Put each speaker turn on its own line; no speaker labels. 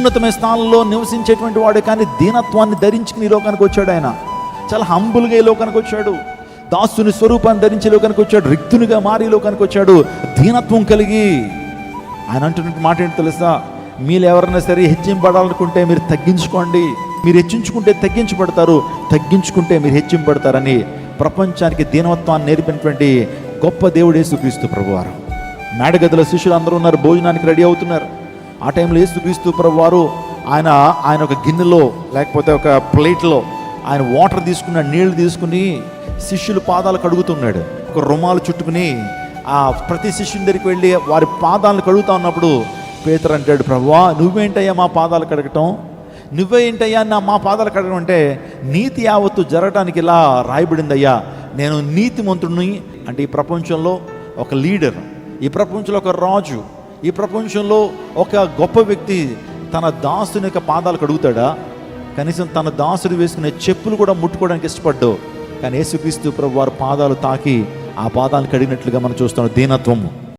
ఉన్నతమైన స్థానంలో నివసించేటువంటి వాడే, కానీ దీనత్వాన్ని ధరించుకుని ఈ లోకానికి వచ్చాడు. ఆయన చాలా హంబుల్గా ఈ లోకానికి వచ్చాడు. దాసుని స్వరూపాన్ని ధరించి లోకానికి వచ్చాడు. రిక్తునిగా మారి లోకానికి వచ్చాడు, దీనత్వం కలిగి. ఆయన అంటున్నట్టు మాట ఏంటి తెలుసా? మీరు ఎవరైనా సరే హెచ్చింపడాలనుకుంటే మీరు తగ్గించుకోండి. మీరు హెచ్చించుకుంటే తగ్గించబడతారు, తగ్గించుకుంటే మీరు హెచ్చింపడతారని ప్రపంచానికి దీనత్వాన్ని నేర్పినటువంటి గొప్ప దేవుడు యేసుక్రీస్తు ప్రభువారు. మేడగదిలో శిష్యులు అందరూ ఉన్నారు, భోజనానికి రెడీ అవుతున్నారు. ఆ టైంలో యేసుక్రీస్తు ప్రభువారు ఆయన ఒక గిన్నెలో లేకపోతే ఒక ప్లేట్లో ఆయన వాటర్ తీసుకున్నాడు, నీళ్లు తీసుకుని శిష్యుల పాదాలు కడుగుతున్నాడు. ఒక రుమాలు చుట్టుకుని ఆ ప్రతి శిష్యుని దగ్గరికి వెళ్ళి వారి పాదాలను కడుగుతా ఉన్నప్పుడు పేతురు అంటాడు, ప్రభువా నువ్వేంటయ్యా మా పాదాలు కడగటం, నువ్వేంటయ్యా మా పాదాలు కడగడం అంటే నీతి యావత్తు జరగడానికి ఇలా రాయబడిందయ్యా, నేను నీతిమంతుడిని. అంటే ఈ ప్రపంచంలో ఒక లీడర్, ఈ ప్రపంచంలో ఒక రాజు, ఈ ప్రపంచంలో ఒక గొప్ప వ్యక్తి తన దాసుని యొక్క పాదాలు కడుగుతాడా? కనీసం తన దాసుడు వేసుకునే చెప్పులు కూడా ముట్టుకోవడానికి ఇష్టపడ్డావు. కానీ యేసుక్రీస్తు ప్రభు వారి పాదాలు తాకి ఆ పాదాలను కడిగినట్లుగా మనం చూస్తాం. దీనత్వము.